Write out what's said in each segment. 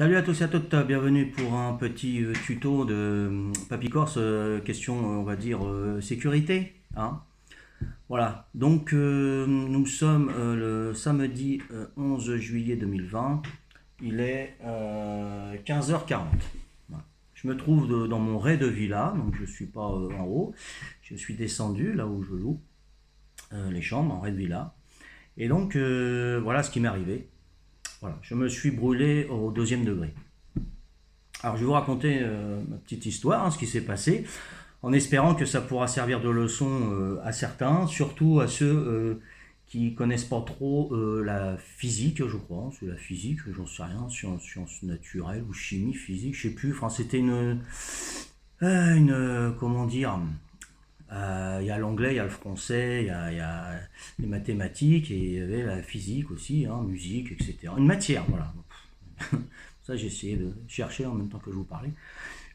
Salut à tous et à toutes, bienvenue pour un petit tuto de Papy Corse, question on va dire sécurité. Hein. Voilà, donc nous sommes le samedi 11 juillet 2020, il est 15h40. Voilà. Je me trouve dans mon raid de villa, donc je ne suis pas en haut, je suis descendu là où je loue les chambres en raid de villa. Et donc voilà ce qui m'est arrivé. Voilà, je me suis brûlé au deuxième degré. Alors je vais vous raconter ma petite histoire, ce qui s'est passé, en espérant que ça pourra servir de leçon à certains, surtout à ceux qui connaissent pas trop la physique, je crois, c'est la physique, j'en sais rien, sciences naturelles ou chimie, physique, je sais plus, enfin c'était comment dire, il y a l'anglais, il y a le français, il y a les mathématiques et il y avait la physique aussi, hein, musique, etc. Une matière, voilà. Ça, j'ai essayé de chercher en même temps que je vous parlais.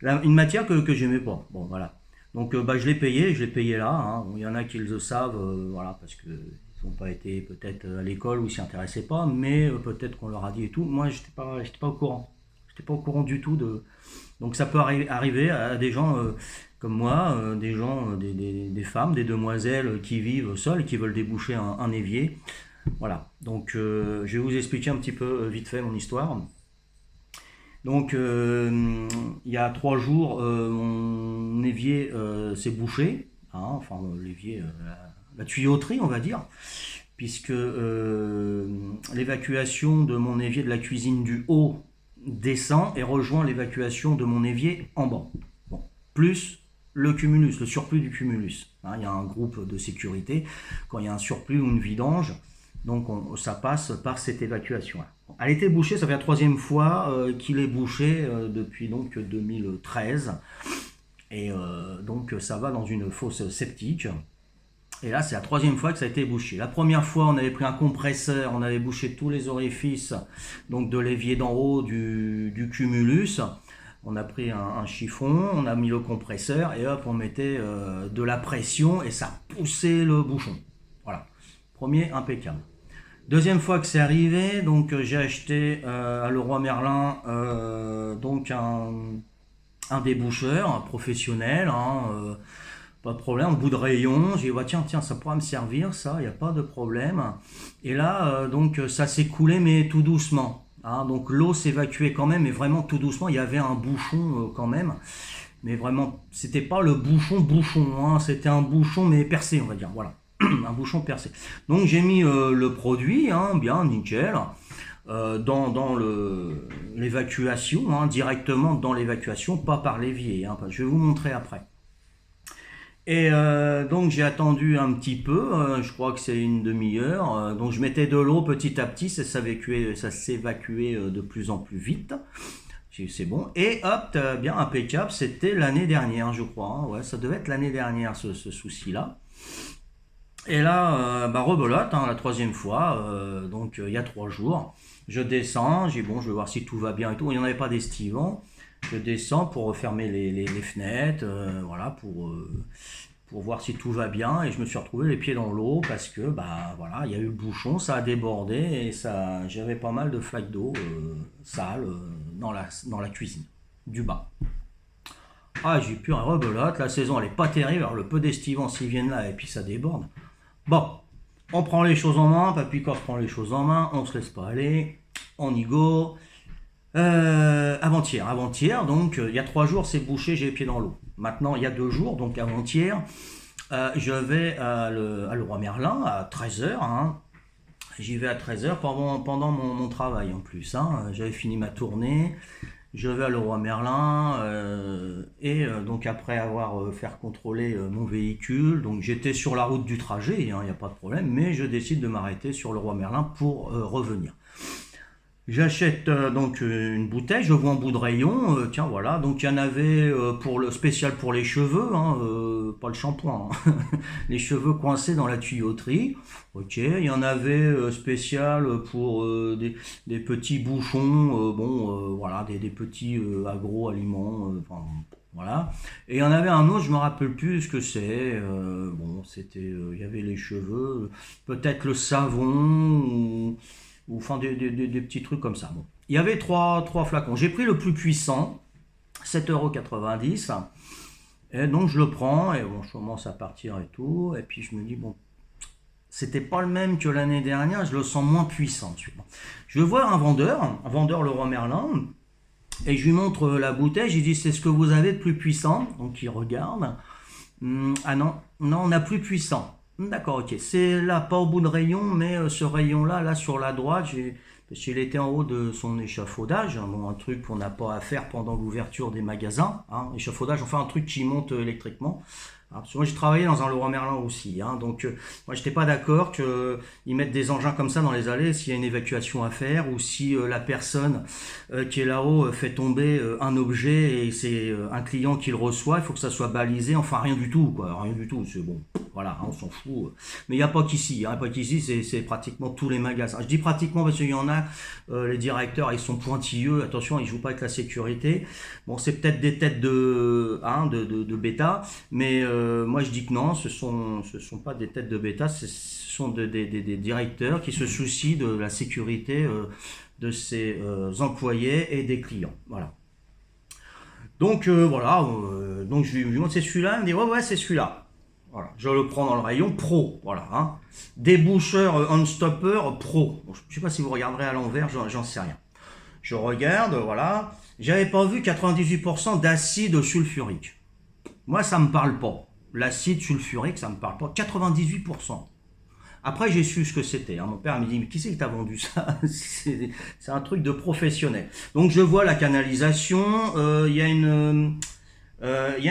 Une matière que j'aimais pas. Bon, voilà. Donc, je l'ai payé là. Hein. Bon, il y en a qui le savent, voilà, parce qu'ils n'ont pas été peut-être à l'école ou s'y intéressaient pas, mais peut-être qu'on leur a dit et tout. Moi, j'étais pas au courant. J'étais pas au courant du tout de. Donc, ça peut arriver à des gens comme moi, des gens, des femmes, des demoiselles qui vivent seules et qui veulent déboucher un évier. Voilà. Donc, je vais vous expliquer un petit peu vite fait mon histoire. Donc, il y a 3 jours, mon évier s'est bouché, hein, enfin l'évier, la tuyauterie, on va dire, puisque l'évacuation de mon évier de la cuisine du haut descend et rejoint l'évacuation de mon évier en bas. Bon. Plus le cumulus, le surplus du cumulus. Hein, il y a un groupe de sécurité. Quand il y a un surplus ou une vidange, donc ça passe par cette évacuation-là. Elle était bouchée, ça fait la troisième fois qu'il est bouché depuis donc 2013. Et donc ça va dans une fosse septique. Et là, c'est la troisième fois que ça a été bouché. La première fois, on avait pris un compresseur, on avait bouché tous les orifices donc de l'évier d'en haut du cumulus. On a pris un chiffon, on a mis le compresseur et hop, on mettait de la pression et ça poussait le bouchon. Voilà. Premier, impeccable. Deuxième fois que c'est arrivé, donc j'ai acheté à Leroy Merlin donc un déboucheur professionnel, hein, pas de problème, au bout de rayon, j'ai dit bah, tiens, ça pourra me servir, ça, il n'y a pas de problème. Et là, donc ça s'est coulé, mais tout doucement. Hein, donc l'eau s'évacuait quand même, mais vraiment tout doucement, il y avait un bouchon quand même. Mais vraiment, c'était pas le bouchon, hein, c'était un bouchon, mais percé, on va dire, voilà. Un bouchon percé. Donc j'ai mis le produit, hein, bien, nickel, dans l'évacuation, hein, directement dans l'évacuation, pas par l'évier. Hein, je vais vous montrer après. Et donc j'ai attendu un petit peu, je crois que c'est une demi-heure. Donc je mettais de l'eau petit à petit, ça s'évacuait de plus en plus vite. C'est bon. Et hop, bien impeccable, c'était l'année dernière, je crois. Hein, ouais, ça devait être l'année dernière ce souci-là. Et là, rebelote, hein, la troisième fois, donc il y a 3 jours, je descends, j'ai bon, je vais voir si tout va bien et tout. Il n'y en avait pas d'estivant. Je descends pour refermer les fenêtres, voilà, pour voir si tout va bien. Et je me suis retrouvé les pieds dans l'eau parce que, bah voilà, il y a eu le bouchon, ça a débordé et ça, j'avais pas mal de flaques d'eau sales dans la cuisine, du bas. Ah, j'ai plus un rebelote, la saison elle est pas terrible, alors le peu d'estivants s'ils viennent là et puis ça déborde. Bon, on prend les choses en main, Papy Corse prend les choses en main, on se laisse pas aller, on y go. Avant-hier, donc il y a 3 jours c'est bouché, j'ai les pieds dans l'eau. Maintenant il y a 2 jours, donc avant-hier, je vais à Leroy Merlin à 13h. Hein. J'y vais à 13h pendant mon travail en plus. Hein. J'avais fini ma tournée. Je vais à Leroy Merlin et donc après avoir fait contrôler mon véhicule, donc j'étais sur la route du trajet, il n'y a pas de problème, mais je décide de m'arrêter sur Leroy Merlin pour revenir. J'achète donc une bouteille, je vois en bout de rayon, tiens voilà, donc il y en avait pour le spécial pour les cheveux, hein, pas le shampoing, hein. Les cheveux coincés dans la tuyauterie, ok, il y en avait spécial pour des petits bouchons, voilà, des petits agroaliments, enfin, voilà. Et il y en avait un autre, je me rappelle plus ce que c'est, bon, c'était, il y avait les cheveux, peut-être le savon, ou enfin des petits trucs comme ça. Bon. Il y avait trois flacons. J'ai pris le plus puissant, 7,90 €. Et donc je le prends, et bon, je commence à partir et tout, et puis je me dis, bon, c'était pas le même que l'année dernière, je le sens moins puissant. Je vais voir un vendeur Leroy Merlin, et je lui montre la bouteille, je lui dis, c'est ce que vous avez de plus puissant. Donc il regarde, ah non, on a plus puissant. D'accord, ok, c'est là, pas au bout de rayon, mais ce rayon-là, là sur la droite, parce qu'il était en haut de son échafaudage, hein, bon, un truc qu'on n'a pas à faire pendant l'ouverture des magasins, hein, échafaudage, enfin un truc qui monte électriquement. Hein, parce que moi j'ai travaillé dans un Leroy Merlin aussi, hein, donc moi j'étais pas d'accord qu'ils mettent des engins comme ça dans les allées s'il y a une évacuation à faire, ou si la personne qui est là-haut fait tomber un objet et c'est un client qui le reçoit, il faut que ça soit balisé, enfin rien du tout, quoi, rien du tout, c'est bon. Voilà, on s'en fout. Mais il n'y a pas qu'ici. Pas qu'ici, c'est pratiquement tous les magasins. Je dis pratiquement parce qu'il y en a, les directeurs, ils sont pointilleux. Attention, ils ne jouent pas avec la sécurité. Bon, c'est peut-être des têtes de bêta, mais moi je dis que non, ce sont pas des têtes de bêta, ce sont des directeurs qui se soucient de la sécurité de ses employés et des clients. Voilà. Donc voilà, donc je lui montre, c'est celui-là, il me dit ouais c'est celui-là. Voilà, je le prends dans le rayon pro, voilà, hein. Déboucheur Unstopper pro. Bon, je ne sais pas si vous regarderez à l'envers, j'en sais rien. Je regarde, voilà. J'avais pas vu 98% d'acide sulfurique. Moi, ça me parle pas. L'acide sulfurique, ça me parle pas. 98%. Après, j'ai su ce que c'était. Hein. Mon père me dit, mais qui c'est qui t'a vendu ça? C'est un truc de professionnel. Donc, je vois la canalisation. Il y a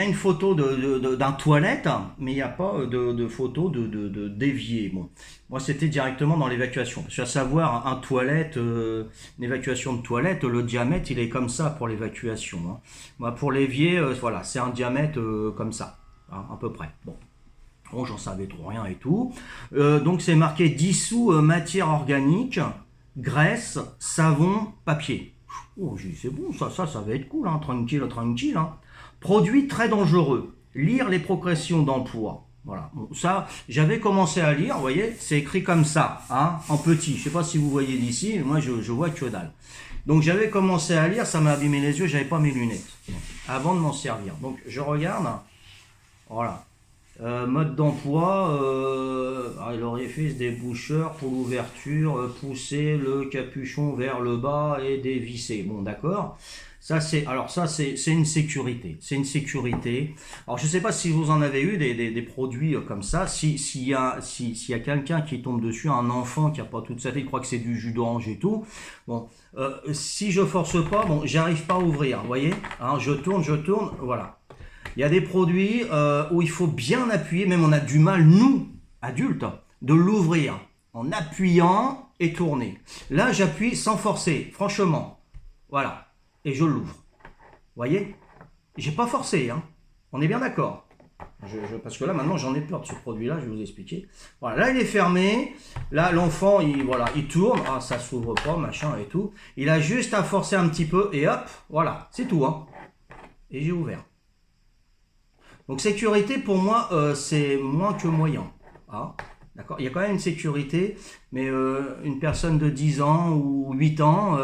une photo d'un toilette, mais il n'y a pas de photo d'évier. Bon, moi, c'était directement dans l'évacuation. Parce qu'à savoir, une évacuation de toilette, le diamètre, il est comme ça pour l'évacuation. Hein. Moi, pour l'évier, voilà, c'est un diamètre comme ça, hein, à peu près. Bon, j'en savais trop rien et tout. Donc, c'est marqué dissous matière organique, graisse, savon, papier. Oh, j'ai dit, c'est bon, ça va être cool, hein, tranquille. Hein. Produit très dangereux. Lire les progressions d'emploi. Voilà. Bon, ça, j'avais commencé à lire, vous voyez, c'est écrit comme ça, hein, en petit. Je ne sais pas si vous voyez d'ici, moi je vois que dalle. Donc j'avais commencé à lire, ça m'a abîmé les yeux, j'avais pas mes lunettes avant de m'en servir. Donc je regarde, voilà. Mode d'emploi, l'orifice déboucheur pour l'ouverture, pousser le capuchon vers le bas et dévisser. Bon, d'accord. Ça c'est une sécurité. C'est une sécurité. Alors je sais pas si vous en avez eu des produits comme ça. S'il y a quelqu'un qui tombe dessus, un enfant qui a pas toute sa tête, il croit que c'est du jus d'orange et tout. Bon, si je force pas, bon, j'arrive pas à ouvrir. Vous voyez, hein, je tourne, voilà. Il y a des produits où il faut bien appuyer, même on a du mal, nous, adultes, de l'ouvrir en appuyant et tourner. Là, j'appuie sans forcer, franchement. Voilà. Et je l'ouvre. Vous voyez? J'ai pas forcé, hein. On est bien d'accord. Parce que là, maintenant, j'en ai peur de ce produit-là, je vais vous expliquer. Voilà, là, il est fermé. Là, l'enfant, il tourne. Ah, ça s'ouvre pas, machin et tout. Il a juste à forcer un petit peu et hop, voilà, c'est tout, hein. Et j'ai ouvert. Donc sécurité pour moi c'est moins que moyen. Ah, d'accord. Il y a quand même une sécurité, mais une personne de 10 ans ou 8 ans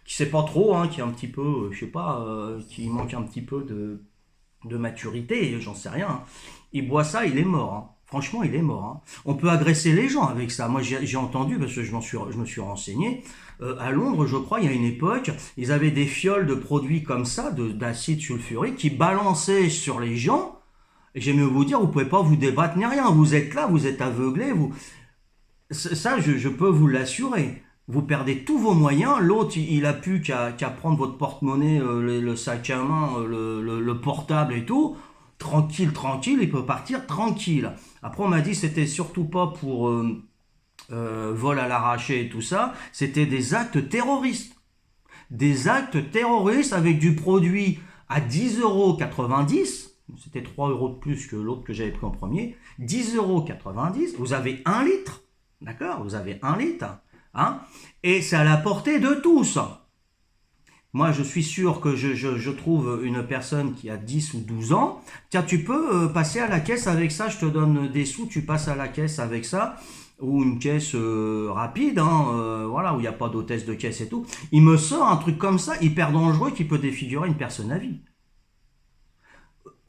qui sait pas trop, hein, qui est un petit peu, je sais pas, qui manque un petit peu de maturité, j'en sais rien. Hein. Il boit ça, il est mort. Hein. Franchement, il est mort. Hein. On peut agresser les gens avec ça. Moi, j'ai entendu, parce que je me suis renseigné, à Londres, je crois, il y a une époque, ils avaient des fioles de produits comme ça, d'acide sulfurique, qui balançaient sur les gens. Et j'aime vous dire, vous pouvez pas vous débattre ni rien. Vous êtes là, vous êtes aveuglé. Ça, je peux vous l'assurer. Vous perdez tous vos moyens. L'autre, il a plus qu'à prendre votre porte-monnaie, le sac à main, le portable et tout. Tranquille, il peut partir tranquille. Après, on m'a dit, c'était surtout pas pour vol à l'arraché et tout ça. C'était des actes terroristes. Des actes terroristes avec du produit à 10,90 €. C'était 3 € de plus que l'autre que j'avais pris en premier. 10,90 €. Vous avez 1 litre. D'accord? Vous avez 1 litre. Hein? Et c'est à la portée de tous. Moi, je suis sûr que je trouve une personne qui a 10 ou 12 ans. Tiens, tu peux passer à la caisse avec ça, je te donne des sous, tu passes à la caisse avec ça. Ou une caisse rapide, hein, voilà, où il n'y a pas d'hôtesse de caisse et tout. Il me sort un truc comme ça, hyper dangereux, qui peut défigurer une personne à vie.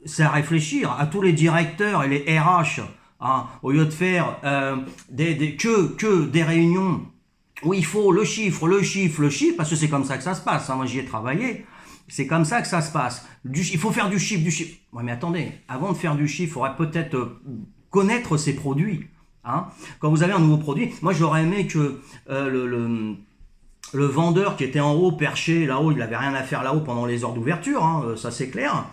C'est à réfléchir à tous les directeurs et les RH, hein, au lieu de faire que des réunions où il faut le chiffre, le chiffre, le chiffre, parce que c'est comme ça que ça se passe. Hein, moi, j'y ai travaillé. C'est comme ça que ça se passe. Il faut faire du chiffre, du chiffre. Ouais, mais attendez, avant de faire du chiffre, il faudrait peut-être connaître ses produits. Hein. Quand vous avez un nouveau produit, moi j'aurais aimé que le vendeur qui était en haut, perché là-haut, il n'avait rien à faire là-haut pendant les heures d'ouverture, hein, ça c'est clair,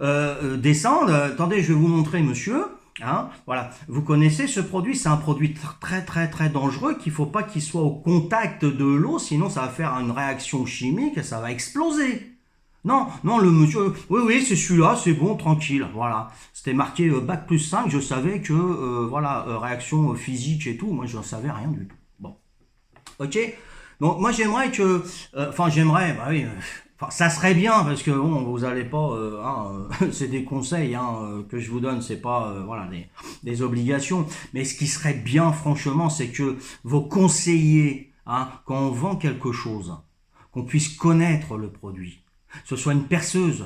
descende. Attendez, je vais vous montrer, monsieur. Hein, voilà, vous connaissez ce produit, c'est un produit très très très dangereux qu'il ne faut pas qu'il soit au contact de l'eau, sinon ça va faire une réaction chimique et ça va exploser. Non, non, le monsieur, oui, oui, c'est celui-là, c'est bon, tranquille, voilà. C'était marqué bac plus 5, je savais que, voilà, réaction physique et tout, moi je ne savais rien du tout. Bon, ok. Donc moi j'aimerais que, enfin j'aimerais, bah oui, enfin, ça serait bien parce que bon, vous allez pas, hein, c'est des conseils hein, que je vous donne, c'est pas, voilà, des obligations. Mais ce qui serait bien, franchement, c'est que vos conseillers, hein, quand on vend quelque chose, qu'on puisse connaître le produit. Ce soit une perceuse,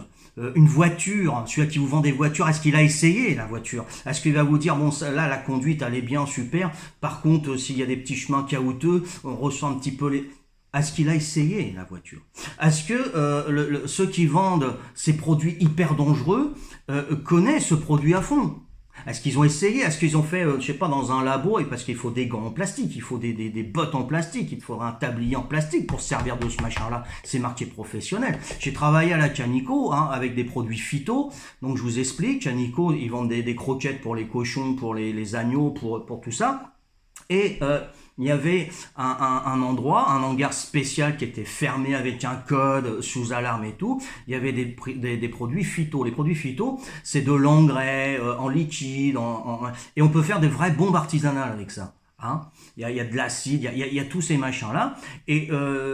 une voiture, celui qui vous vend des voitures, est-ce qu'il a essayé la voiture? Est-ce qu'il va vous dire, bon, là, la conduite, elle est bien, super. Par contre, s'il y a des petits chemins caouteux, on ressent un petit peu les... Est-ce qu'il a essayé la voiture? Est-ce que ceux qui vendent ces produits hyper dangereux connaissent ce produit à fond? Est-ce qu'ils ont essayé? Est-ce qu'ils ont fait, je sais pas, dans un labo? Et parce qu'il faut des gants en plastique, il faut des bottes en plastique, il faudra un tablier en plastique pour se servir de ce machin-là. C'est marqué professionnel. J'ai travaillé à la Canico hein, avec des produits phyto. Donc je vous explique, Canico, ils vendent des croquettes pour les cochons, pour les agneaux, pour tout ça. Et il y avait un endroit, un hangar spécial qui était fermé avec un code sous alarme et tout. Il y avait des produits phyto. Les produits phyto, c'est de l'engrais en liquide, et on peut faire des vraies bombes artisanales avec ça. Hein. Il y a de l'acide, il y a tous ces machins-là. Et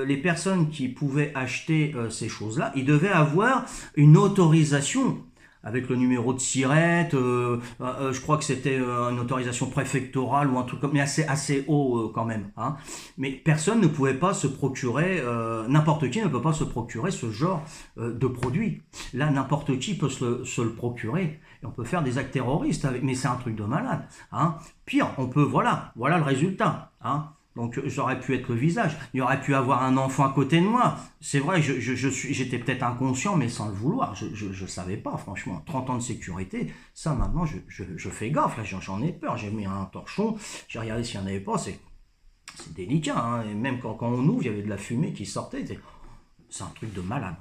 les personnes qui pouvaient acheter ces choses-là, ils devaient avoir une autorisation avec le numéro de SIRET, je crois que c'était une autorisation préfectorale ou un truc comme, mais assez haut quand même. Hein. Mais personne ne pouvait pas se procurer, n'importe qui ne peut pas se procurer ce genre de produit. Là, n'importe qui peut se le procurer. Et on peut faire des actes terroristes avec, mais c'est un truc de malade. Hein. Pire, on peut, voilà le résultat. Hein. Donc j'aurais pu être le visage, il aurait pu avoir un enfant à côté de moi. C'est vrai, j'étais peut-être inconscient, mais sans le vouloir. Je savais pas, franchement. 30 ans de sécurité, ça maintenant, je fais gaffe, là, j'en ai peur. J'ai mis un torchon, j'ai regardé s'il n'y en avait pas, c'est délicat. Hein. Et même quand on ouvre, il y avait de la fumée qui sortait. C'est un truc de malade,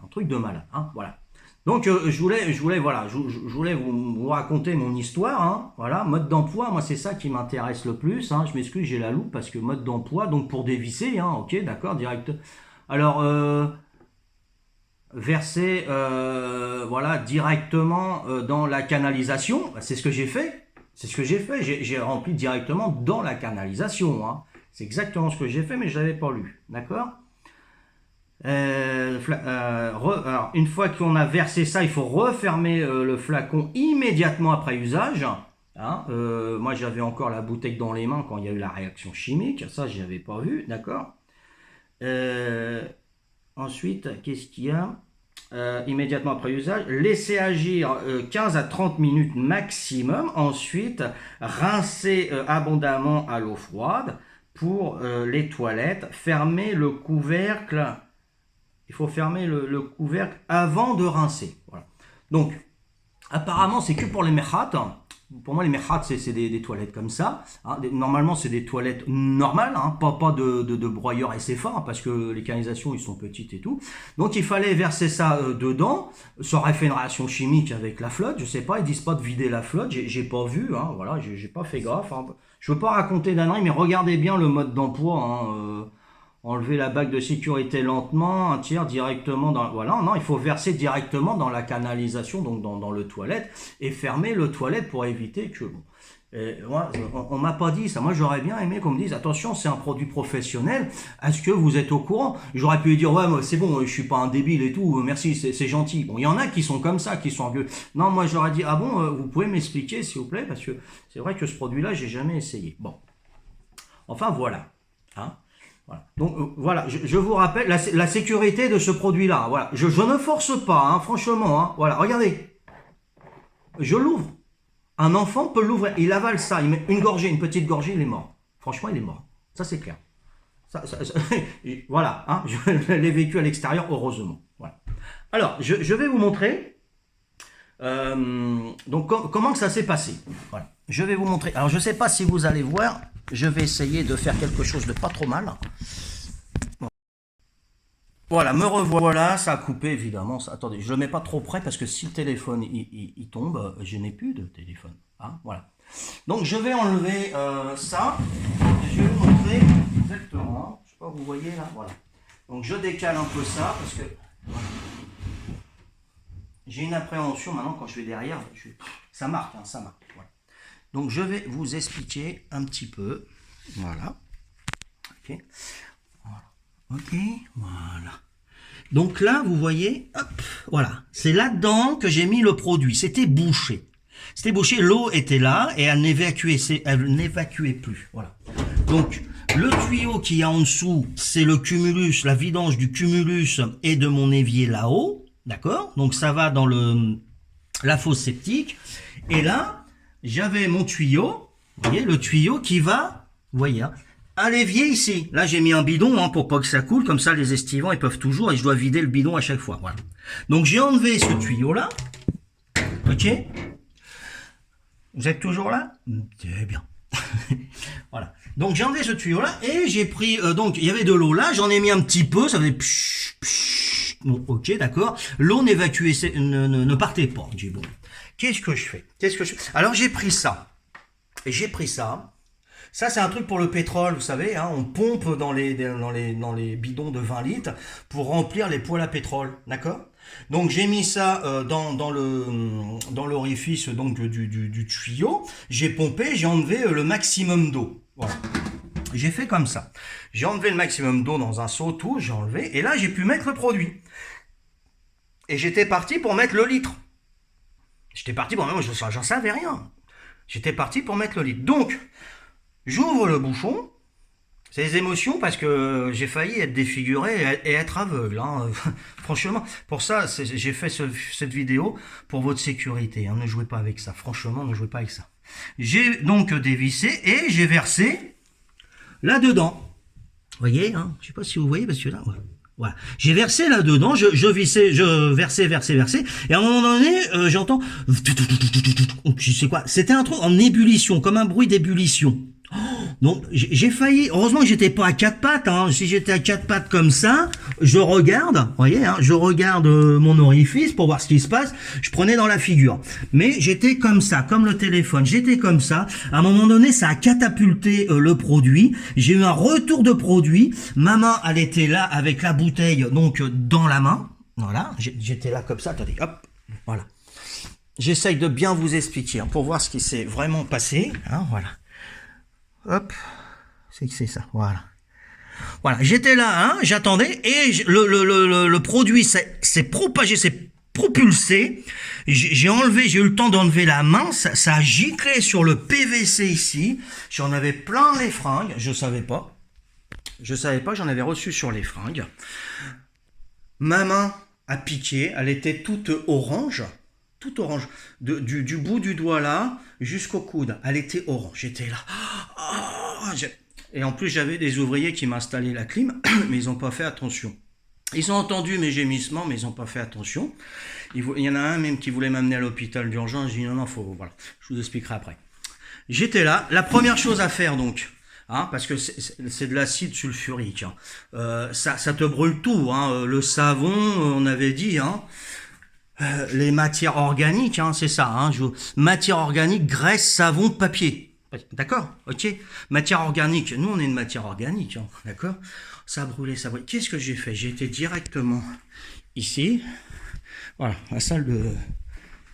hein, voilà. Donc je voulais voilà, je voulais vous raconter mon histoire, hein, voilà, mode d'emploi, moi c'est ça qui m'intéresse le plus, hein, je m'excuse, j'ai la loupe parce que mode d'emploi, donc pour dévisser, hein, ok, d'accord, direct. Alors verser, voilà, directement dans la canalisation, c'est ce que j'ai fait, j'ai rempli directement dans la canalisation, hein, c'est exactement ce que j'ai fait, mais je l'avais pas lu, d'accord. Alors, une fois qu'on a versé ça, il faut refermer le flacon immédiatement après usage. Hein, moi, j'avais encore la bouteille dans les mains quand il y a eu la réaction chimique. Ça, je n'avais pas vu, d'accord. Ensuite, qu'est-ce qu'il y a immédiatement après usage, laisser agir 15 à 30 minutes maximum. Ensuite, rincer abondamment à l'eau froide. Pour les toilettes, fermer le couvercle. Il faut fermer le couvercle avant de rincer. Voilà. Donc, apparemment, c'est que pour les merhat. Pour moi, les merhat, c'est des toilettes comme ça. Hein. Normalement, c'est des toilettes normales, hein, pas de broyeur assez fort, hein, parce que les canalisations, ils sont petites et tout. Donc, il fallait verser ça dedans. Ça aurait fait une réaction chimique avec la flotte. Je sais pas, ils disent pas de vider la flotte. J'ai pas vu, hein, voilà, j'ai pas fait gaffe. Hein. Je veux pas raconter d'âneries, mais regardez bien le mode d'emploi. Hein, enlever la bague de sécurité lentement, un tiers directement dans... Voilà, non, il faut verser directement dans la canalisation, donc dans le toilette, et fermer le toilette pour éviter que... Bon. Et moi, on m'a pas dit ça. Moi, j'aurais bien aimé qu'on me dise, attention, c'est un produit professionnel. Est-ce que vous êtes au courant? J'aurais pu lui dire, ouais, moi, c'est bon, je suis pas un débile et tout. Merci, c'est gentil. Bon, il y en a qui sont comme ça, qui sont orgueilleux. Non, moi, j'aurais dit, ah bon, vous pouvez m'expliquer, s'il vous plaît, parce que c'est vrai que ce produit-là, j'ai jamais essayé. Bon, enfin voilà. Hein. Voilà. Donc voilà, je vous rappelle la sécurité de ce produit-là. Voilà, je ne force pas, hein, franchement. Hein. Voilà, regardez, je l'ouvre. Un enfant peut l'ouvrir, il avale ça, il met une gorgée, une petite gorgée, il est mort. Franchement, il est mort. Ça, c'est clair. Voilà, hein, je l'ai vécu à l'extérieur, heureusement. Voilà. Alors, je vais vous montrer donc comment que ça s'est passé. Voilà. Je vais vous montrer. Alors, je ne sais pas si vous allez voir, je vais essayer de faire quelque chose de pas trop mal. Voilà, me revoilà, ça a coupé évidemment. Attendez, je le mets pas trop près parce que si le téléphone il tombe, je n'ai plus de téléphone. Hein, voilà. Donc je vais enlever ça. Et je vais vous montrer exactement. Je sais pas, vous voyez là, voilà. Donc je décale un peu ça parce que voilà. J'ai une appréhension maintenant quand je vais derrière. Ça marque, hein, ça marque. Voilà. Donc je vais vous expliquer un petit peu. Voilà. Ok. Voilà. Ok, voilà. Donc là, vous voyez, hop, voilà. C'est là-dedans que j'ai mis le produit. C'était bouché. C'était bouché, l'eau était là et elle n'évacuait plus. Voilà. Donc, le tuyau qui est en dessous, c'est le cumulus, la vidange du cumulus et de mon évier là-haut. D'accord? Donc ça va dans la fosse septique. Et là, j'avais mon tuyau. Vous voyez, le tuyau qui va, vous voyez, hein, à l'évier ici. Là, j'ai mis un bidon hein, pour pas que ça coule. Comme ça, les estivants, ils peuvent toujours. Et je dois vider le bidon à chaque fois. Voilà. Donc, j'ai enlevé ce tuyau-là. Ok. Vous êtes toujours là? Très bien. Voilà. Donc, j'ai enlevé ce tuyau-là. Et j'ai pris... donc, il y avait de l'eau là. J'en ai mis un petit peu. Ça faisait... Psh, psh. Bon, ok, d'accord. L'eau n'évacuait... Ne partait pas. J'ai bon. Qu'est-ce que je fais? Alors, j'ai pris ça. Et j'ai pris ça. Ça, c'est un truc pour le pétrole, vous savez, hein, on pompe dans les bidons de 20 litres pour remplir les poêles à pétrole, d'accord? Donc, j'ai mis ça dans l'orifice donc du tuyau, j'ai pompé, j'ai enlevé le maximum d'eau. Voilà. J'ai fait comme ça. J'ai enlevé le maximum d'eau dans un seau, tout, j'ai enlevé, et là, j'ai pu mettre le produit. Et j'étais parti pour mettre le litre. J'en savais rien. J'étais parti pour mettre le litre. Donc, j'ouvre le bouchon, c'est les émotions parce que j'ai failli être défiguré et être aveugle. Hein. Franchement, pour ça, j'ai fait cette vidéo pour votre sécurité. Hein. Ne jouez pas avec ça. Franchement, ne jouez pas avec ça. J'ai donc dévissé et j'ai versé là-dedans. Vous voyez, hein, je ne sais pas si vous voyez parce que là, ouais. Voilà. J'ai versé là-dedans, je versais, et à un moment donné, j'entends, je sais quoi, c'était un truc en ébullition, comme un bruit d'ébullition. Donc j'ai failli, heureusement que j'étais pas à quatre pattes, hein. Si j'étais à quatre pattes comme ça, je regarde, vous voyez, hein, je regarde mon orifice pour voir ce qui se passe, je prenais dans la figure. Mais j'étais comme ça, comme le téléphone, j'étais comme ça. À un moment donné, ça a catapulté le produit. J'ai eu un retour de produit. Ma main, elle était là avec la bouteille donc dans la main. Voilà, j'étais là comme ça. Attendez, hop, voilà. J'essaye de bien vous expliquer hein, pour voir ce qui s'est vraiment passé. Hein, voilà. Hop, c'est ça, voilà. Voilà, j'étais là, hein, j'attendais, et le produit s'est propagé, s'est propulsé. J'ai eu le temps d'enlever la main, ça a giclé sur le PVC ici. J'en avais plein les fringues, je savais pas, j'en avais reçu sur les fringues. Ma main a piqué, elle était toute orange. Du bout du doigt là jusqu'au coude, elle était orange. J'étais là. Et en plus, j'avais des ouvriers qui m'installaient la clim, mais ils n'ont pas fait attention. Ils ont entendu mes gémissements, mais ils n'ont pas fait attention. Il y en a un même qui voulait m'amener à l'hôpital d'urgence. J'ai dit non, voilà. Je vous expliquerai après. J'étais là. La première chose à faire donc, hein, parce que c'est de l'acide sulfurique. Hein. Ça te brûle tout. Hein. Le savon, on avait dit. Hein. Les matières organiques, hein, c'est ça. Hein, matière organique, graisse, savon, papier. D'accord, ok. Matière organique. Nous, on est une matière organique. Hein, d'accord. Ça a brûlé, ça a brûlé. Qu'est-ce que j'ai fait? J'ai été directement ici. Voilà, la salle de...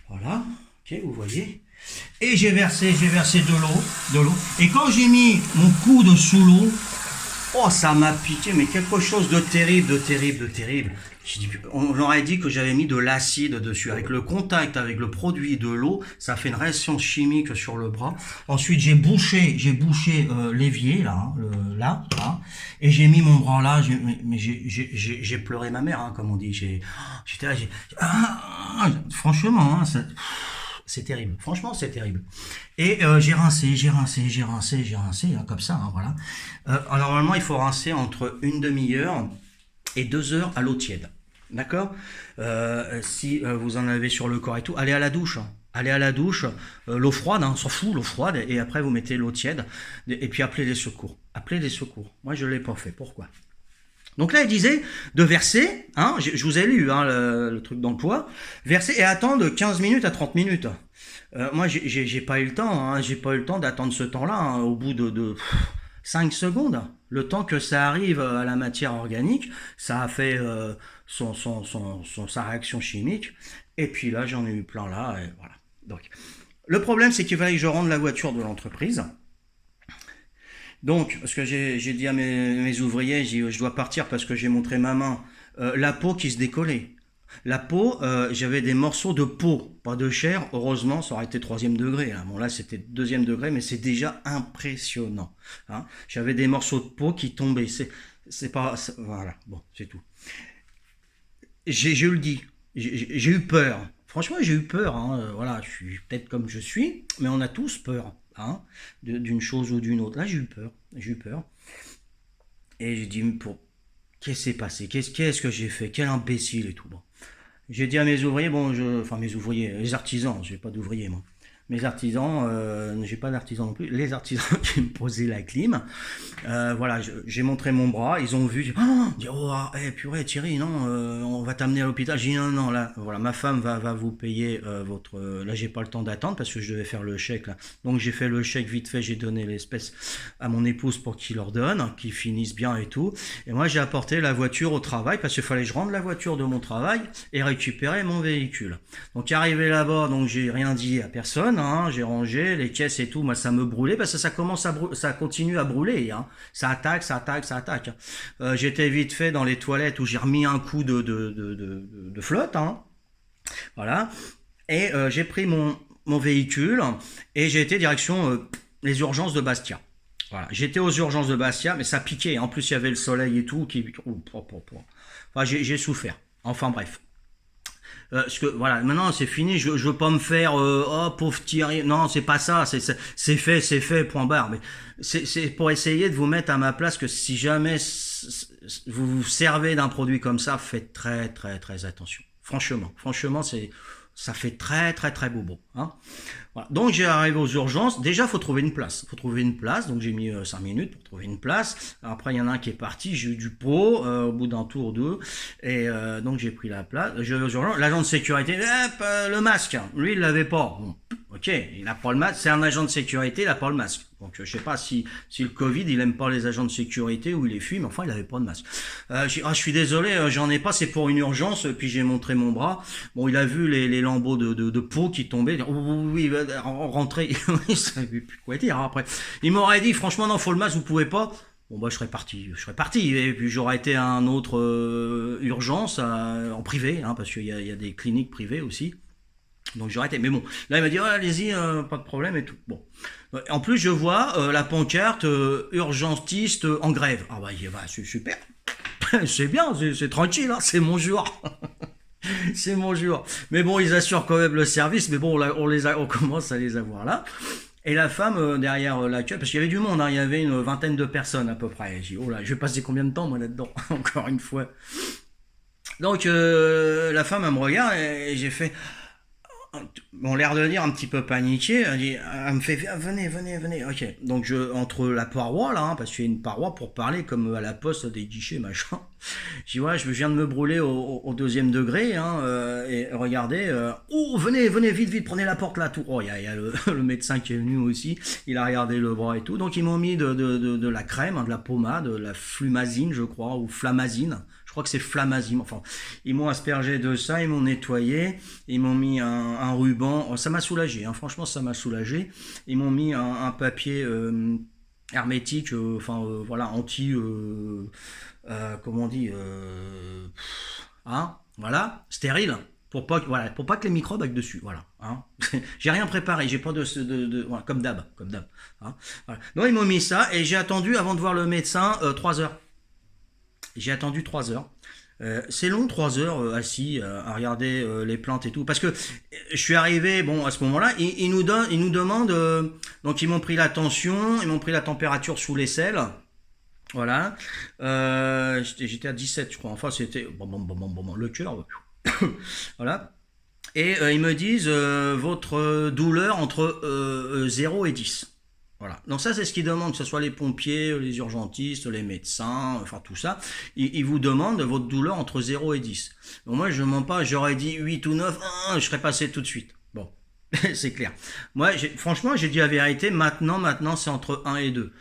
Voilà, ok, vous voyez. Et j'ai versé de l'eau. Et quand j'ai mis mon coude sous l'eau, oh, ça m'a piqué, mais quelque chose de terrible, de terrible, de terrible. On aurait dit que j'avais mis de l'acide dessus. Avec le contact avec le produit de l'eau, ça fait une réaction chimique sur le bras. Ensuite, j'ai bouché l'évier là, là, et j'ai mis mon bras là. J'ai pleuré ma mère, hein, comme on dit. J'étais là, franchement, hein, c'est terrible. Franchement, c'est terrible. Et j'ai rincé, hein, comme ça, hein, voilà. Normalement, il faut rincer entre une demi-heure et 2 heures à l'eau tiède. D'accord. Si vous en avez sur le corps et tout, allez à la douche. Hein. Allez à la douche, l'eau froide, hein, on s'en fout, l'eau froide, et après vous mettez l'eau tiède, et puis appelez les secours. Appelez les secours. Moi, je ne l'ai pas fait. Pourquoi? Donc là, il disait de verser, hein, je vous ai lu hein, le truc d'emploi, verser et attendre 15 minutes à 30 minutes. Moi, j'ai pas eu le temps, hein, j'ai pas eu le temps d'attendre ce temps-là, hein, au bout de 5 secondes. Le temps que ça arrive à la matière organique, ça a fait sa réaction chimique, et puis là, j'en ai eu plein là, et voilà. Donc, le problème, c'est qu'il fallait que je rende la voiture de l'entreprise. Donc, parce que j'ai dit à mes ouvriers, je dois partir parce que j'ai montré ma main, la peau qui se décollait. La peau, j'avais des morceaux de peau, pas de chair. Heureusement, ça aurait été 3e degré. Hein. Bon, là, c'était 2e degré, mais c'est déjà impressionnant. Hein. J'avais des morceaux de peau qui tombaient. C'est pas... Voilà, bon, c'est tout. Je le dis, j'ai eu peur. Franchement, j'ai eu peur. Hein. Voilà, je suis peut-être comme je suis, mais on a tous peur. Hein, d'une chose ou d'une autre. Là, j'ai eu peur. Et j'ai dit, qu'est-ce qui s'est passé? Qu'est-ce que j'ai fait? Quel imbécile et tout. Bon. J'ai dit à mes ouvriers, mes ouvriers, les artisans, j'ai pas d'ouvriers, moi. Mes artisans, j'ai pas d'artisans non plus, les artisans qui me posaient la clim, voilà, j'ai montré mon bras, ils ont vu, purée Thierry, non, on va t'amener à l'hôpital. J'ai dit non, là, voilà, ma femme va vous payer là j'ai pas le temps d'attendre parce que je devais faire le chèque là, donc j'ai fait le chèque vite fait, j'ai donné l'espèce à mon épouse pour qu'il leur donne, qu'ils finissent bien et tout, et moi j'ai apporté la voiture au travail parce qu'il fallait que je rende la voiture de mon travail et récupérer mon véhicule. Donc arrivé là-bas, donc j'ai rien dit à personne. Hein, j'ai rangé les caisses et tout, moi ça me brûlait parce que ça continue à brûler, hein. Ça attaque. J'étais vite fait dans les toilettes où j'ai remis un coup de flotte, hein. Voilà, et j'ai pris mon véhicule et j'ai été direction les urgences de Bastia. Voilà, j'étais aux urgences de Bastia, mais ça piquait. En plus, il y avait le soleil et tout Enfin, j'ai souffert. Enfin bref. Voilà, maintenant c'est fini, je veux pas me faire oh pauvre Thierry, non c'est pas ça, c'est fait, point barre, mais c'est pour essayer de vous mettre à ma place que si jamais vous vous servez d'un produit comme ça, faites très très très attention. Franchement ça fait très très très bobo. Hein. Voilà. Donc j'ai arrivé aux urgences. Déjà, faut trouver une place. Donc j'ai mis 5 minutes pour trouver une place. Après, il y en a un qui est parti. J'ai eu du pot au bout d'un tour ou deux. Et donc j'ai pris la place. J'ai aux urgences. L'agent de sécurité, le masque. Lui, il l'avait pas. Bon, ok, il n'a pas le masque. C'est un agent de sécurité, il n'a pas le masque. Donc je sais pas si le Covid, il aime pas les agents de sécurité ou il les fuit, mais enfin, il avait pas de masque. Je suis désolé, j'en ai pas. C'est pour une urgence. Puis j'ai montré mon bras. Bon, il a vu les lambeaux de peau qui tombaient. Oui, rentrer, il savait plus quoi dire. Après, il m'aurait dit, franchement, non, faut le masque, vous pouvez pas. Bon, bah, je serais parti. Et puis, j'aurais été à un autre urgence en privé, hein, parce qu'il y a des cliniques privées aussi. Donc, j'aurais été. Mais bon, là, il m'a dit, allez-y, pas de problème et tout. Bon. En plus, je vois la pancarte urgentiste en grève. Ah, bah, c'est super. C'est bien, c'est tranquille, hein, c'est mon jour. C'est mon jour. Mais bon, ils assurent quand même le service. Mais bon, on commence à les avoir là. Et la femme derrière l'accueil, parce qu'il y avait du monde, hein, il y avait une vingtaine de personnes à peu près. J'ai dit, oh là, je vais passer combien de temps moi là-dedans? Encore une fois. Donc la femme, elle me regarde et j'ai fait, bon, l'air de dire un petit peu paniqué, elle me fait venez, ok. Donc entre la paroi là, hein, parce qu'il y a une paroi pour parler comme à la poste des guichets machin. Je dis ouais, je viens de me brûler au 2e degré, hein, et regardez, venez vite, prenez la porte là, tout. Oh, il y a le médecin qui est venu aussi, il a regardé le bras et tout. Donc ils m'ont mis de la crème, hein, de la pommade, de la flumazine je crois, ou flamazine, je crois que c'est Flamazime. Enfin, ils m'ont aspergé de ça, ils m'ont nettoyé, ils m'ont mis un ruban. Ça m'a soulagé, hein, franchement, ça m'a soulagé. Ils m'ont mis un papier hermétique, voilà, anti, comment on dit, hein, voilà, stérile. Pour pas que les microbes aillent dessus, voilà. Hein. J'ai rien préparé, j'ai pas voilà, comme d'hab, hein. Voilà. Donc ils m'ont mis ça et j'ai attendu avant de voir le médecin 3 heures. J'ai attendu 3 heures. C'est long 3 heures assis à regarder les plantes et tout parce que je suis arrivé bon à ce moment-là ils nous demandent donc ils m'ont pris la tension, ils m'ont pris la température sous l'aisselle. Voilà. J'étais à 17 je crois. Enfin c'était le cœur. Voilà. Et ils me disent votre douleur entre 0 et 10. Voilà. Donc ça, c'est ce qu'ils demandent, que ce soit les pompiers, les urgentistes, les médecins, enfin tout ça. Ils vous demandent votre douleur entre 0 et 10. Donc moi, je ne mens pas, j'aurais dit 8 ou 9, je serais passé tout de suite. Bon, c'est clair. Moi, franchement, j'ai dit la vérité, maintenant, c'est entre 1 et 2.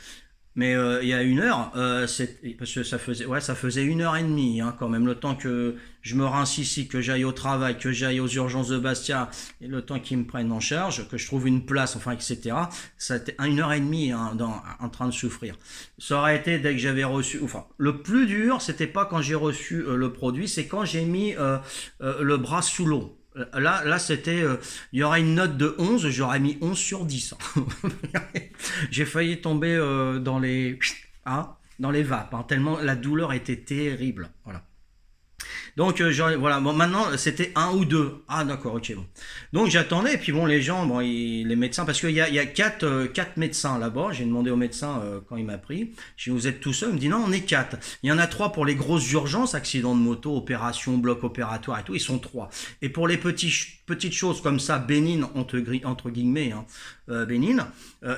Mais il y a 1 heure, parce que ça faisait 1 heure et demie hein, quand même, le temps que je me rince ici, que j'aille au travail, que j'aille aux urgences de Bastia, et le temps qu'ils me prennent en charge, que je trouve une place, enfin etc. Ça a été 1 heure et demie hein, en train de souffrir. Ça aurait été dès que j'avais reçu, enfin le plus dur, c'était pas quand j'ai reçu le produit, c'est quand j'ai mis le bras sous l'eau. Là c'était, il y aurait une note de 11, j'aurais mis 11 sur 10. J'ai failli tomber dans les vapes, hein, tellement la douleur était terrible. Voilà. Donc voilà, bon maintenant c'était 1 ou 2. Ah d'accord, ok bon. Donc j'attendais et puis bon les gens, bon les médecins parce qu'il y a 4 médecins là-bas. J'ai demandé au médecin quand il m'a pris. Je dis vous êtes tout seul, il me dit non on est 4. Il y en a 3 pour les grosses urgences, accident de moto, opération, bloc opératoire et tout, ils sont 3. Et pour les petites choses comme ça bénignes entre guillemets, hein, bénignes,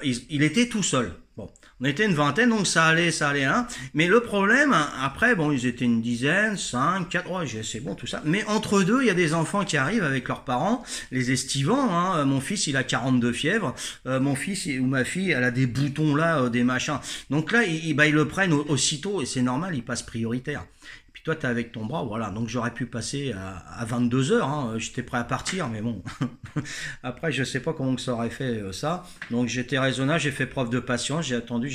il était tout seul. Bon, on était une vingtaine, donc ça allait, hein. Mais le problème, après, bon, ils étaient une dizaine, 5, 4, ouais, c'est bon tout ça. Mais entre deux, il y a des enfants qui arrivent avec leurs parents, les estivants, hein. Mon fils, il a 42 fièvres. Mon fils ou ma fille, elle a des boutons là, des machins. Donc là, ils le prennent aussitôt, et c'est normal, ils passent prioritaire. Puis toi, t'es avec ton bras, voilà. Donc j'aurais pu passer à 22 heures. Hein. J'étais prêt à partir, mais bon. Après, je sais pas comment que ça aurait fait ça. Donc j'étais raisonnable, j'ai fait preuve de patience, j'ai attendu.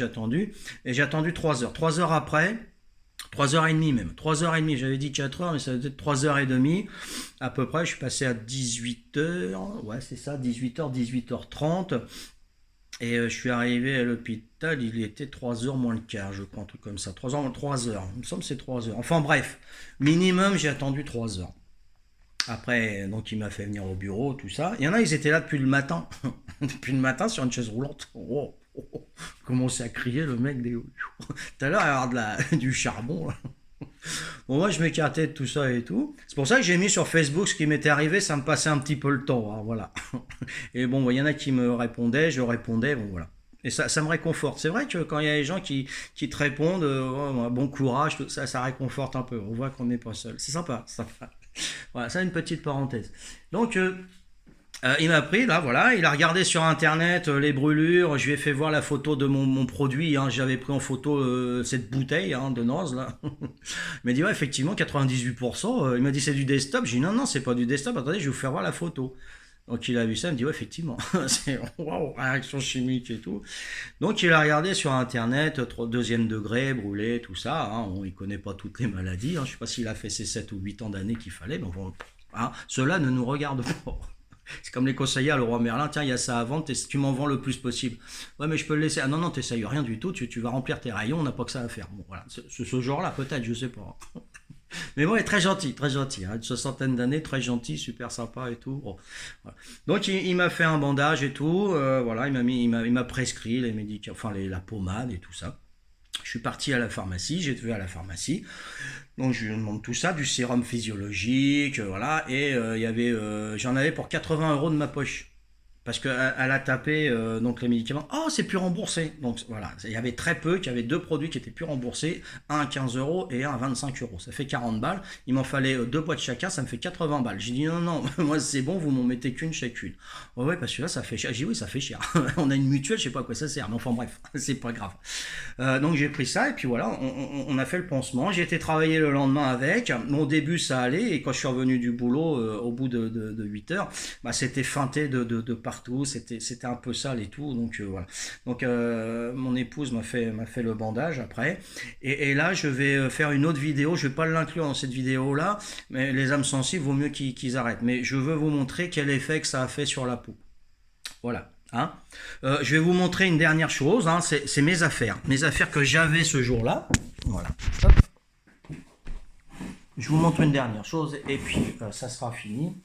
Et j'ai attendu 3 heures. 3 heures après, 3 heures et demie même. 3 heures et demie, j'avais dit 4 heures, mais ça devait être 3 heures et demie. À peu près, je suis passé à 18 heures. Ouais, c'est ça, 18 heures, 18h30. Et je suis arrivé à l'hôpital, il était 3 heures moins le quart, je crois, un truc comme ça. 3 heures, 3 heures. Il me semble que c'est 3 heures. Enfin bref, minimum, j'ai attendu 3 heures. Après, donc il m'a fait venir au bureau, tout ça. Il y en a, ils étaient là depuis le matin. Depuis le matin sur une chaise roulante. Oh, oh, oh. Commençait à crier le mec des. Tout à l'heure, il y avoir du charbon. Là. Bon, moi, je m'écartais de tout ça et tout. C'est pour ça que j'ai mis sur Facebook ce qui m'était arrivé, ça me passait un petit peu le temps. Hein, voilà. Et bon, il y en a qui me répondaient, je répondais, bon voilà. Et ça me réconforte. C'est vrai que quand il y a des gens qui te répondent, oh, bon courage, tout ça réconforte un peu. On voit qu'on n'est pas seul. C'est sympa. Voilà, ça une petite parenthèse. Donc, il m'a pris, là, voilà, il a regardé sur internet les brûlures, je lui ai fait voir la photo de mon produit, hein, j'avais pris en photo cette bouteille hein, de Noz, là. Il m'a dit, ouais, effectivement, 98%, il m'a dit c'est du desktop, j'ai dit non, c'est pas du desktop, attendez, je vais vous faire voir la photo. Donc il a vu ça, il me dit, ouais, effectivement, c'est waouh, réaction chimique et tout. Donc il a regardé sur internet, 2e degré, brûlé, tout ça, hein, il connaît pas toutes les maladies, hein, je sais pas s'il a fait ses 7 ou 8 ans d'années qu'il fallait, mais bon, hein, cela ne nous regarde pas. C'est comme les conseillers à Leroy Merlin, tiens, il y a ça à vendre, tu m'en vends le plus possible. Ouais, mais je peux le laisser. Ah non, t'essayes rien du tout, tu vas remplir tes rayons, on n'a pas que ça à faire. Bon, voilà, ce genre-là, peut-être, je sais pas. Mais bon, il est très gentil, hein, une soixantaine d'années, très gentil, super sympa et tout. Bon, voilà. Donc, il m'a fait un bandage et tout, voilà, il m'a prescrit les médicaments, enfin, la pommade et tout ça. Je suis parti à la pharmacie, j'ai été à la pharmacie. Donc je lui demande tout ça, du sérum physiologique, voilà. Et j'en avais pour 80 € de ma poche. parce qu'elle a tapé donc les médicaments. Oh, c'est plus remboursé. Donc voilà, il y avait très peu, qu'il y avait deux produits qui étaient plus remboursés, un à 15 euros et un à 25 euros. Ça fait 40 balles. Il m'en fallait deux boîtes chacun, ça me fait 80 balles. J'ai dit non, non, moi c'est bon, vous m'en mettez qu'une chacune. Ouais, ouais, parce que là ça fait cher. J'ai dit oui, ça fait cher. On a une mutuelle, je sais pas à quoi ça sert, mais enfin bref, c'est pas grave. Donc j'ai pris ça et puis voilà, on a fait le pansement. J'ai été travailler le lendemain avec. Au début ça allait et quand je suis revenu du boulot au bout de 8 heures, bah, c'était feinté de partout, c'était un peu sale et tout, donc voilà. Donc mon épouse m'a fait le bandage après, et là je vais faire une autre vidéo, je vais pas l'inclure dans cette vidéo là, mais les âmes sensibles vaut mieux qu'ils arrêtent, mais je veux vous montrer quel effet que ça a fait sur la peau. Voilà. Hein. Je vais vous montrer une dernière chose, hein, c'est mes affaires que j'avais ce jour-là. Voilà. Hop. Je vous montre une dernière chose et puis ça sera fini.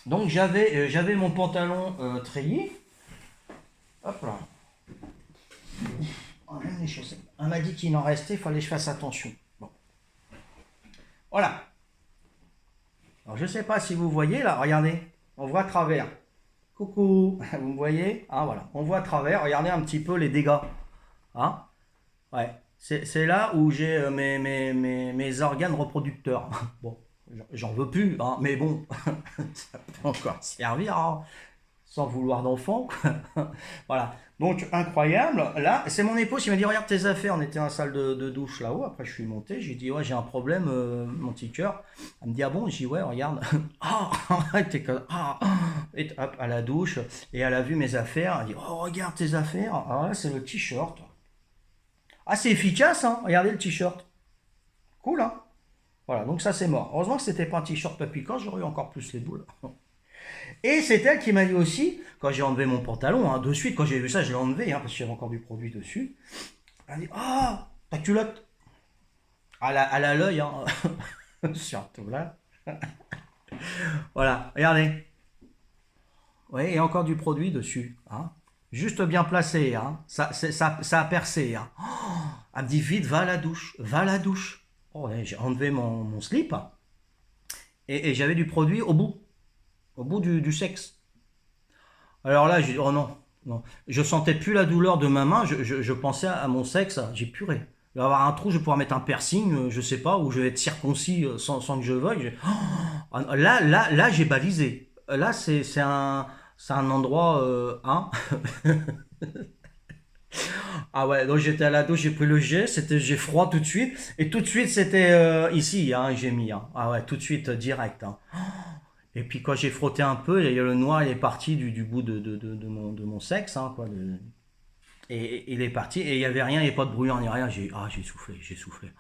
Donc j'avais mon pantalon treillis. Hop là. Oh, même les chaussettes. On m'a dit qu'il en restait, il fallait que je fasse attention. Bon. Voilà. Alors je ne sais pas si vous voyez là, regardez, on voit à travers. Coucou, vous me voyez? Ah voilà, on voit à travers, regardez un petit peu les dégâts. Hein? Ouais. C'est là où j'ai mes organes reproducteurs. Bon, j'en veux plus, hein, mais bon, ça peut encore servir, hein, sans vouloir d'enfant. Voilà, donc incroyable. Là, c'est mon épouse qui m'a dit regarde tes affaires. On était en salle de douche là-haut. Après, je suis monté. J'ai dit ouais, j'ai un problème, mon petit cœur. Elle me dit ah bon? J'ai dit ouais, regarde. Ah, t'es comme ah. Et hop, à la douche. Et elle a vu mes affaires. Elle dit oh, regarde tes affaires. Alors là, c'est le t-shirt. Ah, c'est efficace, hein. Regardez le t-shirt. Cool, hein. Voilà, donc ça c'est mort. Heureusement que c'était pas un t-shirt papillon, j'aurais eu encore plus les boules. Et c'est elle qui m'a dit aussi, quand j'ai enlevé mon pantalon, hein, de suite, quand j'ai vu ça, je l'ai enlevé, hein, parce qu'il y avait encore du produit dessus. Elle a dit ah, ta culotte. Elle a l'œil, hein. Surtout là. Voilà, regardez. Oui, et encore du produit dessus. Hein. Juste bien placé, hein. Ça a percé. Hein. Oh, elle me dit vite, va à la douche, va à la douche. Oh, ouais, j'ai enlevé mon slip et j'avais du produit au bout du sexe. Alors là, j'ai dit, oh non, non. Je sentais plus la douleur de ma main, je pensais à mon sexe, j'ai puré. Il va y avoir un trou, je vais pouvoir mettre un piercing, je sais pas, ou je vais être circoncis sans que je veuille. Oh, là, j'ai balisé. Là, c'est un endroit, hein. Ah ouais, donc j'étais à la douche, j'ai pris le jet, j'ai froid tout de suite, et tout de suite c'était ici, hein, j'ai mis, hein. Ah ouais, tout de suite direct. Hein. Et puis quand j'ai frotté un peu, il y a le noir, il est parti du bout de mon sexe, hein, quoi. Et il est parti, et il n'y avait rien, il n'y avait pas de brouillard ni rien. J'ai soufflé, j'ai soufflé.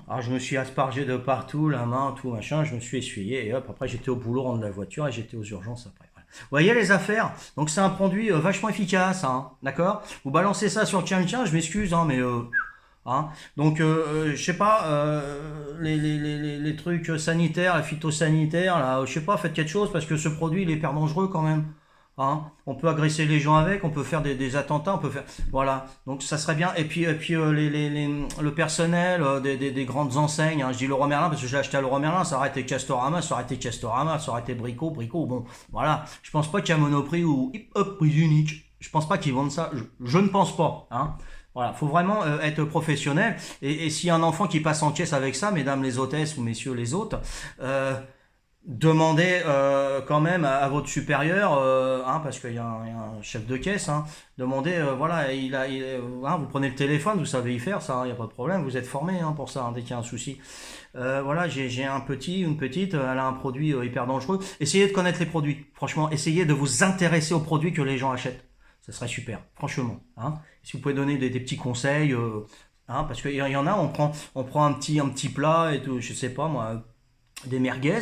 Alors je me suis aspergé de partout, la main, tout machin, je me suis essuyé, et hop, après j'étais au boulot, rendre la voiture, et j'étais aux urgences après. Vous voyez les affaires? Donc c'est un produit vachement efficace, hein, d'accord? Vous balancez ça sur tiens, je m'excuse, hein, mais hein. Donc je sais pas, les trucs sanitaires, la phytosanitaire, là, je sais pas, faites quelque chose parce que ce produit il est hyper dangereux quand même. Hein, on peut agresser les gens avec, on peut faire des attentats, on peut faire, voilà. Donc ça serait bien. Et puis le personnel des grandes enseignes. Hein, je dis Leroy Merlin parce que j'ai acheté à Leroy Merlin. Ça aurait été Castorama, ça aurait été Castorama, ça aurait été Brico. Bon, voilà. Je pense pas qu'il y a Monoprix ou Hop Prix Unique. Je pense pas qu'ils vendent ça. Je ne pense pas. Hein. Voilà, faut vraiment être professionnel. Et s'il y a un enfant qui passe en caisse avec ça, mesdames les hôtesses ou messieurs les hôtes. Demandez quand même à votre supérieur, hein, parce qu'il y a un chef de caisse, hein, demandez, voilà, hein, vous prenez le téléphone, vous savez y faire, ça, il n'y a pas de problème, vous êtes formé hein, pour ça, hein, dès qu'il y a un souci. Voilà, j'ai un petit, une petite, elle a un produit hyper dangereux. Essayez de connaître les produits, franchement, essayez de vous intéresser aux produits que les gens achètent. Ça serait super, franchement. Hein. Si vous pouvez donner des petits conseils, hein, parce qu'il y en a, on prend un petit plat et tout, je sais pas moi. Des merguez,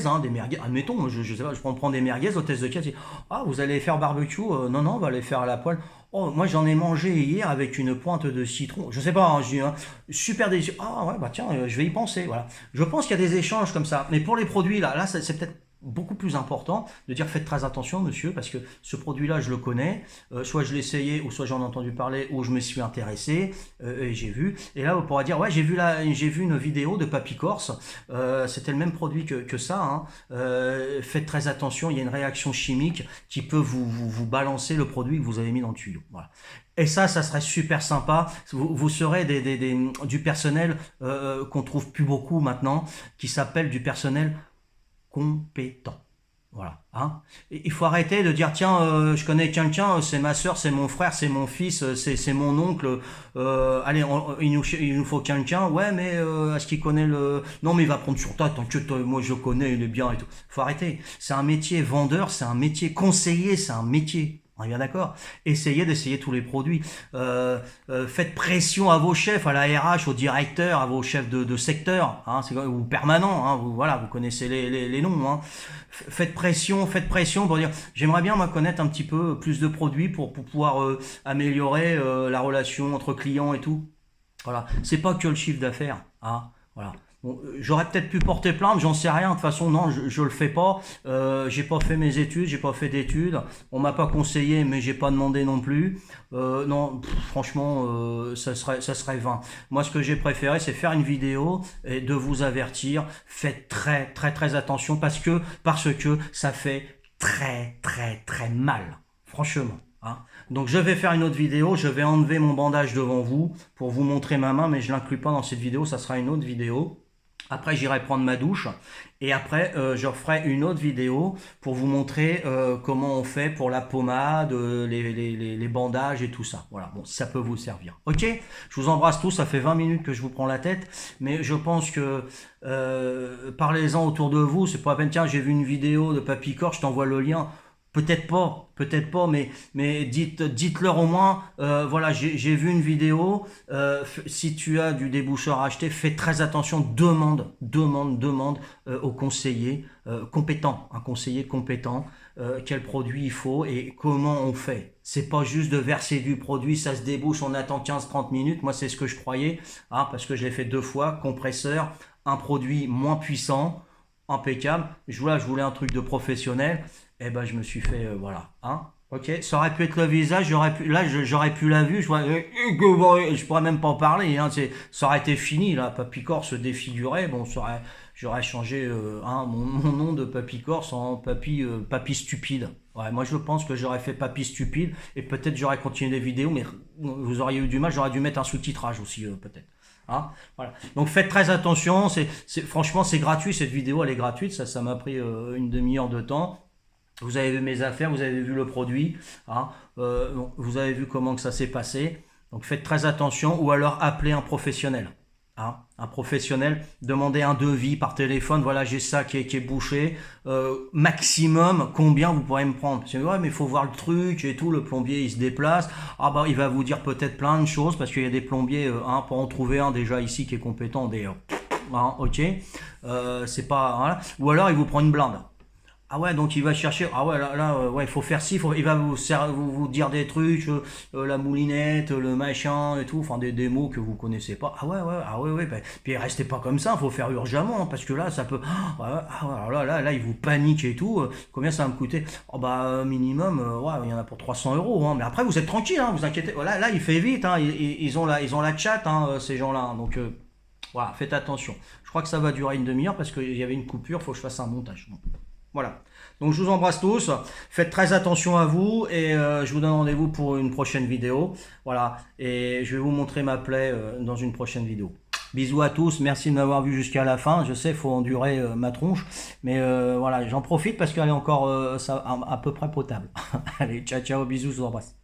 admettons, je sais pas, je prends des merguez, hôtesse de caisse, ah, vous allez faire barbecue, non, on va les faire à la poêle. Oh, moi j'en ai mangé hier avec une pointe de citron, je sais pas, hein, je dis, hein, super délicieux. Ah ouais, bah tiens, je vais y penser, voilà. Je pense qu'il y a des échanges comme ça, mais pour les produits, là c'est peut-être, beaucoup plus important de dire faites très attention monsieur parce que ce produit-là je le connais, soit je l'ai essayé ou soit j'en ai entendu parler ou je me suis intéressé et j'ai vu. Et là on pourra dire ouais j'ai vu une vidéo de Papy Corse, c'était le même produit que ça. Hein. Faites très attention, il y a une réaction chimique qui peut vous balancer le produit que vous avez mis dans le tuyau. Voilà. Et ça serait super sympa. Vous serez du personnel qu'on trouve plus beaucoup maintenant, qui s'appelle du personnel compétent. Voilà. Hein. Il faut arrêter de dire tiens, je connais quelqu'un, c'est ma soeur, c'est mon frère, c'est mon fils, c'est mon oncle. Allez, il nous faut quelqu'un. Ouais, mais est-ce qu'il connaît le... Non, mais il va prendre sur toi, tant que moi je connais, il est bien et tout. Faut arrêter. C'est un métier vendeur, c'est un métier conseiller, c'est un métier. On est bien d'accord. Essayez d'essayer tous les produits. Faites pression à vos chefs, à la RH, au directeur, à vos chefs de secteur, hein, ou permanents. Hein, voilà, vous connaissez les noms. Hein. Faites pression pour dire j'aimerais bien moi connaître un petit peu plus de produits pour pouvoir améliorer la relation entre clients et tout. Voilà, c'est pas que le chiffre d'affaires. Hein. Voilà. Bon, j'aurais peut-être pu porter plainte, j'en sais rien. De toute façon, non, je le fais pas. J'ai pas fait mes études, j'ai pas fait d'études. On m'a pas conseillé, mais j'ai pas demandé non plus. Non, franchement, ça serait vain. Moi, ce que j'ai préféré, c'est faire une vidéo et de vous avertir. Faites très attention parce que ça fait très mal. Franchement. Hein. Donc je vais faire une autre vidéo, je vais enlever mon bandage devant vous pour vous montrer ma main, mais je l'inclus pas dans cette vidéo, ça sera une autre vidéo. Après j'irai prendre ma douche et après je ferai une autre vidéo pour vous montrer comment on fait pour la pommade, les bandages et tout ça. Voilà, bon, si ça peut vous servir. Ok, je vous embrasse tous, ça fait 20 minutes que je vous prends la tête, mais je pense que parlez-en autour de vous, c'est pas la peine, tiens j'ai vu une vidéo de Papy Corse, je t'envoie le lien. Peut-être pas, mais dites-leur au moins, voilà, j'ai vu une vidéo, si tu as du déboucheur à acheter, fais très attention, demande au conseiller compétent, un conseiller compétent, quel produit il faut et comment on fait. C'est pas juste de verser du produit, ça se débouche, on attend 15-30 minutes, moi c'est ce que je croyais, hein, parce que je l'ai fait 2 fois, compresseur, un produit moins puissant, impeccable, je voulais un truc de professionnel, et ben je me suis fait voilà, hein. Ok, ça aurait pu être le visage, j'aurais pu la vue, je pourrais même pas en parler, hein, ça aurait été fini là, Papy Corse se défigurait, bon, j'aurais changé hein, mon nom de Papy Corse en Papy stupide. Ouais, moi je pense que j'aurais fait Papy stupide et peut-être j'aurais continué les vidéos, mais vous auriez eu du mal, j'aurais dû mettre un sous-titrage aussi peut-être. Hein, voilà. Donc faites très attention, franchement c'est gratuit, cette vidéo elle est gratuite, ça m'a pris une demi-heure de temps. Vous avez vu mes affaires, vous avez vu le produit, hein, vous avez vu comment que ça s'est passé. Donc faites très attention ou alors appelez un professionnel. Hein, un professionnel, demandez un devis par téléphone, voilà j'ai ça qui est bouché, maximum combien vous pourrez me prendre. Ouais mais il faut voir le truc et tout, le plombier il se déplace, ah bah il va vous dire peut-être plein de choses parce qu'il y a des plombiers, hein, pour en trouver un déjà ici qui est compétent, hein, ok, c'est pas, voilà. Ou alors il vous prend une blinde. Ah ouais, donc il va chercher. Ah ouais, ouais, il faut faire ci, il va vous dire des trucs, la moulinette, le machin et tout, enfin des mots que vous connaissez pas. Ah ouais, bah, puis restez pas comme ça, il faut faire urgemment, hein, parce que là, ça peut. Là, il vous panique et tout. Combien ça va me coûter? Oh bah, minimum, ouais, il y en a pour 300 €. Hein, mais après, vous êtes tranquille, hein, vous inquiétez. Là, il fait vite, hein, ils ont la chat, hein, ces gens-là. Hein, donc, voilà, faites attention. Je crois que ça va durer une demi-heure parce qu'il y avait une coupure, il faut que je fasse un montage. Bon. Voilà. Donc je vous embrasse tous, faites très attention à vous et je vous donne rendez-vous pour une prochaine vidéo. Voilà, et je vais vous montrer ma plaie dans une prochaine vidéo. Bisous à tous, merci de m'avoir vu jusqu'à la fin. Je sais, il faut endurer ma tronche, mais voilà, j'en profite parce qu'elle est encore à peu près potable. Allez, ciao, bisous, je vous embrasse.